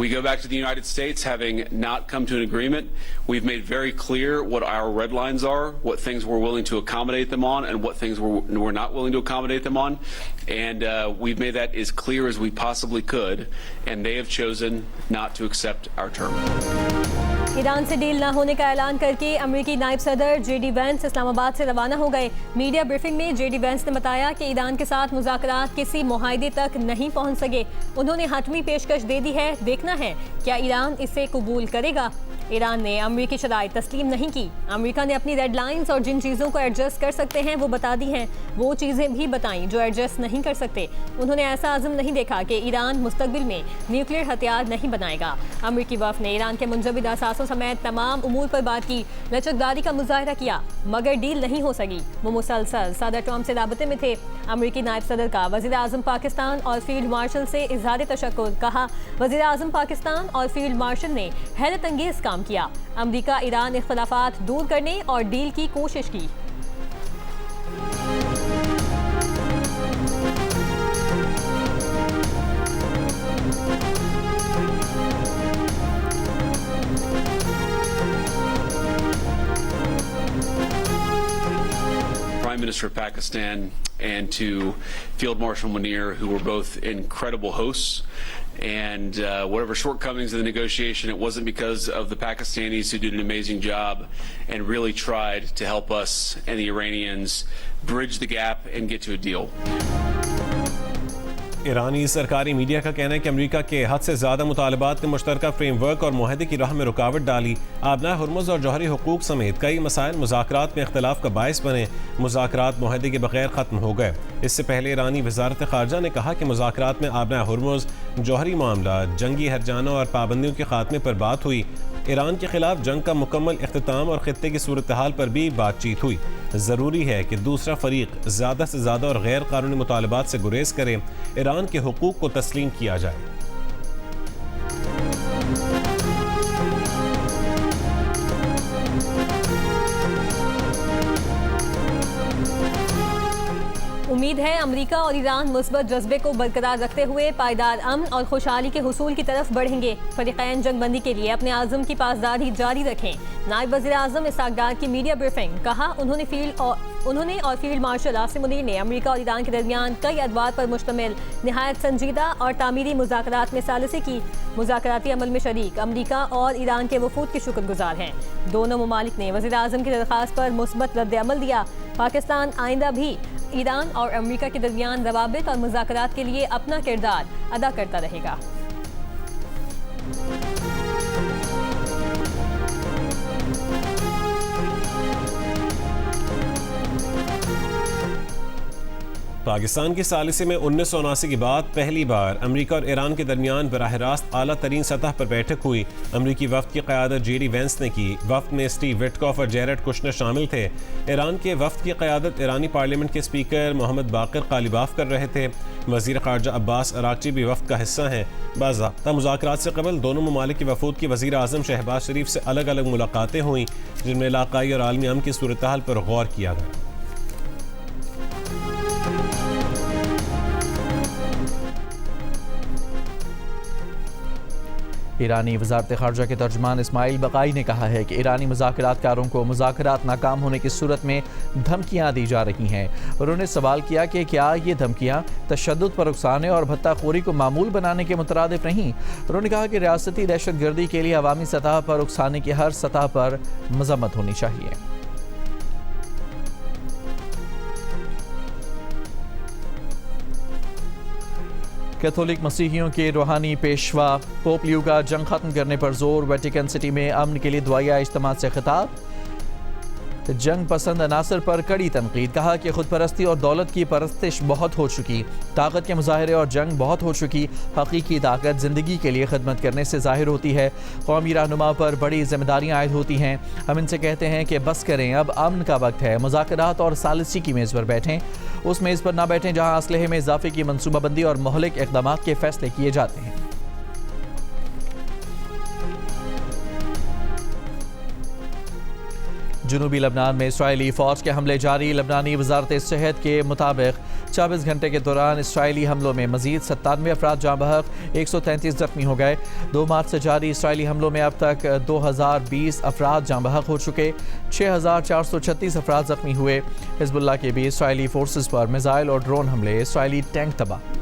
We go back to the United States having not come to an agreement. We've made very clear what our red lines are, what things we're willing to accommodate them on, and what things we're not willing to accommodate them on. And we've made that as clear as we possibly could, and they have chosen not to accept our term. Iran से deal न होने का ऐलान करके अमेरिकी नायब सदर JD Vance Islamabad से रवाना हो गए। मीडिया ब्रीफिंग में जेडी वेंस ने बताया कि ईरान के साथ मुज़ाकरात किसी मुआहदे तक नहीं पहुंच सके। उन्होंने हतमी पेशकश दे दी है, देखना है क्या ईरान इसे कबूल करेगा। ईरान ने अमेरिकी शराइत तस्लीम नहीं की। अमेरिका ने अपनी रेड लाइंस और जिन चीज़ों को एडजस्ट कर सकते हैं वो बता दी हैं, वो चीज़ें भी बताईं जो एडजस्ट नहीं कर सकते। उन्होंने ऐसा आज़म नहीं देखा कि ईरान मुस्तकबिल में न्यूक्लियर हथियार नहीं बनाएगा। अमेरिकी वफ़द ने ईरान के मुंजमद असासों समेत तमाम उमूर पर बात की, लचकदारी का मुजाहरा किया, मगर डील नहीं हो सकी। वो मुसलसल सदर ट्रंप से राबते में थे। अमेरिकी नायब सदर का वज़ीर आज़म पाकिस्तान और फील्ड मार्शल से इज़हार तशक्कुर। कहा, वज़ीर आज़म पाकिस्तान और फील्ड मार्शल ने हैरत अंगेज़ काम किया। अमेरिका ईरान इख्तिलाफात दूर करने और डील की कोशिश की। Prime Minister of Pakistan and to Field Marshal Munir, who were both incredible hosts. And whatever shortcomings in the negotiation, it wasn't because of the Pakistanis, who did an amazing job and really tried to help us and the Iranians bridge the gap and get to a deal. ईरानी सरकारी media का कहना है कि America के हद से ज़्यादा मुतालबात ने मुश्तरका फ्रेम वर्क और मुआहदे की राह में रुकावट डाली। आबना हुर्मुज़ और जौहरी हुकूक समेत कई मसाइल मुज़ाकरात में इख्तिलाफ का बायस बने। मुज़ाकरात मुआहदे के बगैर ख़त्म हो गए। इससे पहले ईरानी वज़ारत ख़ारजा ने कहा कि मुज़ाकरात में आबना हुर्मुज़, जौहरी मामला, जंगी हरजानों और पाबंदियों के ख़ात्मे पर बात हुई। ईरान के खिलाफ जंग का मुकम्मल इख्तिताम और खित्ते की सूरत हाल पर भी बातचीत हुई। ज़रूरी है कि दूसरा फरीक ज़्यादा से ज़्यादा और गैर कानूनी मुतालबात से गुरेज करे, ईरान के हुकूक को तस्लीम किया जाए। उम्मीद है अमेरिका और ईरान मुस्बत जज्बे को बरकरार रखते हुए पायदार अमन और खुशहाली के हुसूल की तरफ बढ़ेंगे। फरीक़ैन जंगबंदी के लिए अपने आज़म की पासदारी जारी रखें। नायब वज़ीर आज़म इसहाक़ डार की मीडिया ब्रीफिंग। कहा, उन्होंने और फील्ड मार्शल आसिम मुनीर ने अमेरिका और ईरान के दरमियान कई अदवार पर मुश्तमिल निहायत संजीदा और तामीरी मुज़ाकरात में सालिसी की। मुज़ाकराती अमल में शरीक अमेरिका और ईरान के वफूद के शुक्रगुजार हैं। दोनों ममालिक ने वज़ीर आज़म की दरख्वास्त पर मुस्बत रद्द अमल दिया। पाकिस्तान आइंदा भी ईरान और अमेरिका के दरमियान रवाबित और मुज़ाकरात के लिए अपना किरदार अदा करता रहेगा। पाकिस्तान की सालिसी में 1979 के बाद पहली बार अमेरिका और ईरान के दरमियान बराह रास्त आला तरीन सतह पर बैठक हुई। अमेरिकी वफ़द की क़यादत जेडी वेंस ने की। वफ़द में स्टीव विटकॉफ और जेरेड कुशनर शामिल थे। ईरान के वफ़द की क़यादत ईरानी पार्लियामेंट के स्पीकर मोहम्मद बाक़िर क़ालिबाफ कर रहे थे। वज़ीर ख़ारजा अब्बास अराक़ची भी वफ़द का हिस्सा हैं। बाज़ाब्ता मुज़ाकरात से कबल दोनों ममालिक के वफ़ूद की वज़ीर आज़म शहबाज शरीफ से अलग अलग मुलाकातें हुईं, जिनमें इलाक़ाई और आलमी अमन की सूरत हाल पर गौर किया गया। ईरानी वज़ारत ख़ारजा के तर्जुमान इस्माइल बक़ाई ने कहा है कि ईरानी मुज़ाकरातकारों को मुज़ाकरात नाकाम होने की सूरत में धमकियाँ दी जा रही हैं। उन्होंने सवाल किया कि क्या ये धमकियाँ तशद्दुद पर उकसाने और भत्ताखोरी को मामूल बनाने के मुतरादिफ नहीं। उन्होंने कहा कि रियासती दहशत गर्दी के लिए अवामी सतह पर उकसाने की हर सतह पर मज़म्मत होनी चाहिए। कैथोलिक मसीहियों के रूहानी पेशवा पोप लियो का जंग खत्म करने पर जोर। वेटिकन सिटी में अमन के लिए दुआया इज्तिमा से खिताब। जंग पसंद अनासर पर कड़ी तनकीद। कहा कि खुद परस्ती और दौलत की परस्तिश बहुत हो चुकी, ताकत के मुजाहरे और जंग बहुत हो चुकी। हकीकी ताकत ज़िंदगी के लिए खिदमत करने से ज़ाहिर होती है। कौमी रहनुमा पर बड़ी जिम्मेदारियाँ आयद होती हैं। हम इनसे कहते हैं कि बस करें, अब अमन का वक्त है। मुज़ाकरात और सालिसी की मेज़ पर बैठें, उस मेज़ पर ना बैठें जहाँ असलहे में इजाफे की मनसूबाबंदी और मोहलिक इक़दाम के फ़ैसले किए जाते हैं। जनूबी लबनान में इसराइली फ़ौज के हमले जारी। लबनानी वज़ारत सेहत के मुताबिक 24 घंटे के दौरान इसराइली हमलों में मजीद 97 अफराद जाँ बहक, 133 जख्मी हो गए। 2 मार्च से जारी इसराइली हमलों में अब तक 2020 अफराद जाँ बहक हो चुके, 6436 अफराद जख्मी हुए। हिजबुल्लाह के भी इसराइली फोर्सेस पर मिसाइल और ड्रोन हमले, इसराइली टैंक तबाह।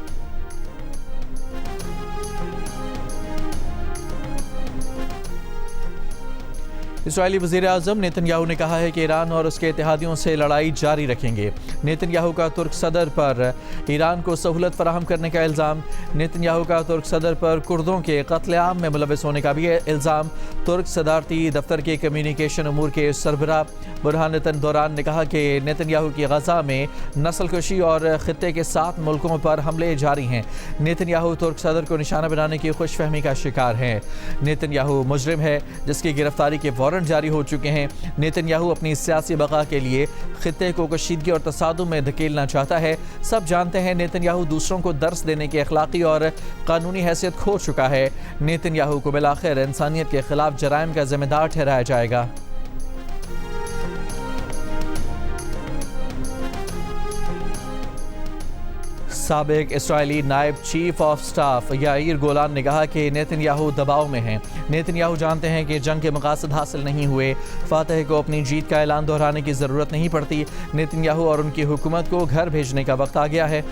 इसराइली वज़ीर-ए-आज़म नेतन्याहू ने कहा है कि ईरान और उसके इत्तेहादियों से लड़ाई जारी रखेंगे। नेतन्याहू का तुर्क सदर पर ईरान को सहूलत फराहम करने का इल्ज़ाम। नेतन्याहू का तुर्क सदर पर कुर्दों के कत्लेआम में मुलविस होने का भी इल्ज़ाम। तुर्क सदारती दफ्तर के कम्युनिकेशन अमूर के सरबराह बुरहानुद्दीन दौरान ने कहा कि नेतन्याहू की गजा में नस्लकुशी और खित्ते के 7 मुल्कों पर हमले जारी हैं। नेतन्याहू तुर्क सदर को निशाना बनाने की खुशफहमी का शिकार हैं। नेतन्याहू मुजरिम है जिसकी गिरफ्तारी के वारंट जारी हो चुके हैं। नेतन्याहू अपनी सियासी बका के लिए खित्ते को कशीदगी और तसादुम में धकेलना चाहता है। सब जानते हैं नेतन्याहू दूसरों को दर्स देने की अखलाकी और कानूनी हैसियत खो चुका है। नेतन्याहू को बिलाखिर इंसानियत के खिलाफ जराइम का जिम्मेदार ठहराया जाएगा। साबिक इसराइली नायब चीफ ऑफ स्टाफ याईर गोलान ने कहा कि नेतन्याहू दबाव में हैं। नेतन्याहू जानते हैं कि जंग के मकासद हासिल नहीं हुए। फातह को अपनी जीत का ऐलान दोहराने की ज़रूरत नहीं पड़ती। नेतन्याहू और उनकी हुकूमत को घर भेजने का वक्त आ गया है।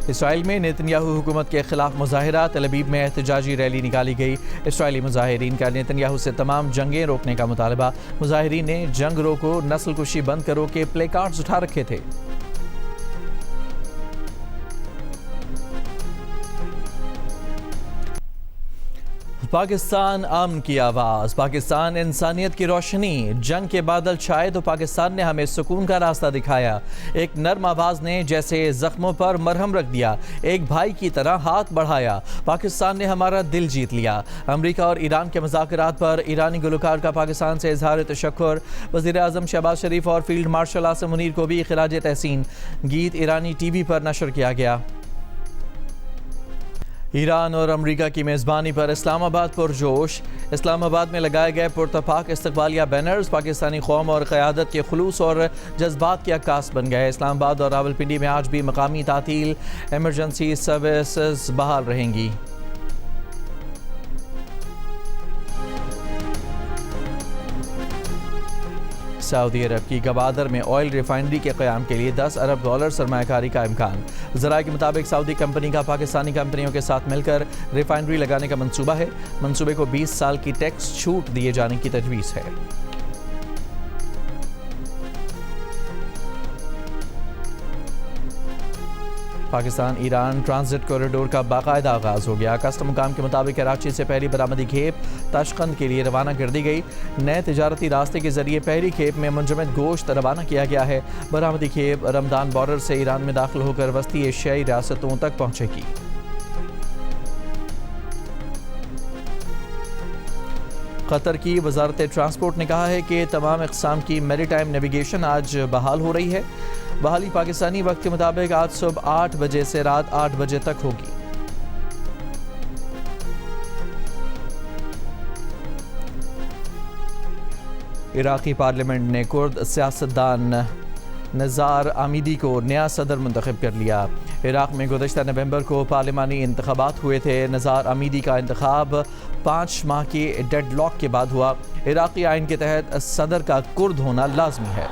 इसराइल में नेतन्याहू हुकूमत के खिलाफ मुजाहिरा, तल अबीब में एहतजाजी रैली निकाली गई। इसराइली मुजाहिरीन का नेतन्याहू से तमाम जंगें रोकने का मुतालबा। मुजाहिरीन ने जंग रोको, नस्ल कुशी बंद करो के प्ले कार्ड्स उठा रखे थे। पाकिस्तान अमन की आवाज़, पाकिस्तान इंसानियत की रोशनी। जंग के बादल छाए तो पाकिस्तान ने हमें सुकून का रास्ता दिखाया। एक नर्म आवाज़ ने जैसे ज़ख्मों पर मरहम रख दिया, एक भाई की तरह हाथ बढ़ाया। पाकिस्तान ने हमारा दिल जीत लिया। अमेरिका और ईरान के मुज़ाकरात पर ईरानी गुलकार का पाकिस्तान से इजहार तशक्कुर। वज़ीर-ए-आज़म शहबाज शरीफ और फील्ड मार्शल आसिम मुनीर को भी खिराज तहसीन। गीत ईरानी टीवी पर नशर किया गया। ईरान और अमेरिका की मेज़बानी पर इस्लामाबाद पुरजोश। इस्लामाबाद में लगाए गए पुरतपाक इस्तकबालिया बैनर्स पाकिस्तानी कौम और क़यादत के खुलूस और जज्बात की अक्कास बन गए। इस्लामाबाद और रावलपिंडी में आज भी मकामी तातील, एमरजेंसी सर्विसेज बहाल रहेंगी। सऊदी अरब की गवादर में ऑयल रिफाइनरी के क़याम के लिए $10 अरब सरमायाकारी का इम्कान। ज़राए के मुताबिक सऊदी कंपनी का पाकिस्तानी कंपनियों के साथ मिलकर रिफाइनरी लगाने का मंसूबा है। मंसूबे को 20 साल की टैक्स छूट दिए जाने की तजवीज़ है। पाकिस्तान ईरान ट्रांजिट कॉरिडोर का बाकायदा आगाज़ हो गया। कस्टम हुकाम के मुताबिक कराची से पहली बरामदी खेप ताशकंद के लिए रवाना कर दी गई। नए तिजारती रास्ते के जरिए पहली खेप में मुंजमद गोश्त रवाना किया गया है। बरामदी खेप रमदान बॉर्डर से ईरान में दाखिल होकर वस्ती एशियाई रियासतों तक पहुंचेगी। कतर की वजारत ट्रांसपोर्ट ने कहा है कि तमाम इक़साम की मैरीटाइम नेविगेशन आज बहाल हो रही है। बहाली पाकिस्तानी वक्त के मुताबिक आज सुबह 8 बजे से रात 8 बजे तक होगी। इराक़ी पार्लियामेंट ने कुर्द सियासतदान नज़ार आमिदी को नया सदर मुंतखब कर लिया। इराक़ में गुज़श्ता नवंबर को पार्लिमानी इंतखाबात हुए थे। नज़ार आमिदी का इंतखाब 5 माह की डेडलॉक के बाद हुआ। इराक़ी आइन के तहत सदर का कुर्द होना लाजमी है।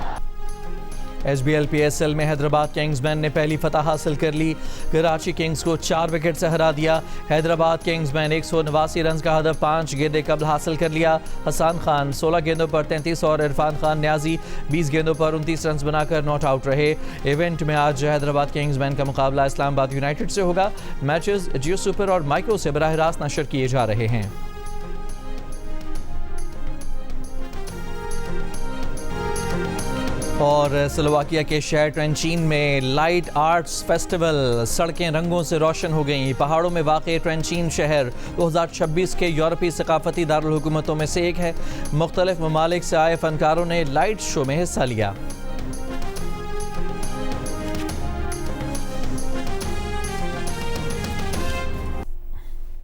SBL-PSL में हैदराबाद किंग्समैन ने पहली फतह हासिल कर ली। कराची किंग्स को 4 विकेट से हरा दिया। हैदराबाद किंग्समैन 189 रन का हदफ 5 गेंदे कबल हासिल कर लिया। हसन खान 16 गेंदों पर 33 और इरफान खान न्याजी 20 गेंदों पर 29 रन बनाकर नॉट आउट रहे। इवेंट में आज हैदराबाद किंग्समैन का मुकाबला इस्लामाबाद यूनाइटेड से होगा। मैचेस जियो सुपर और माइक्रो से बराह रास्त नशर किए जा रहे हैं। और स्लोवाकिया के शहर ट्रेंचीन में लाइट आर्ट्स फेस्टिवल, सड़कें रंगों से रोशन हो गईं। पहाड़ों में वाक़ ट्रेंचीन शहर 2026 के यूरोपीय सकाफती दारुल हुकूमतों में से एक है। मुख्तलिफ ममालिक से आए फनकारों ने लाइट शो में हिस्सा लिया।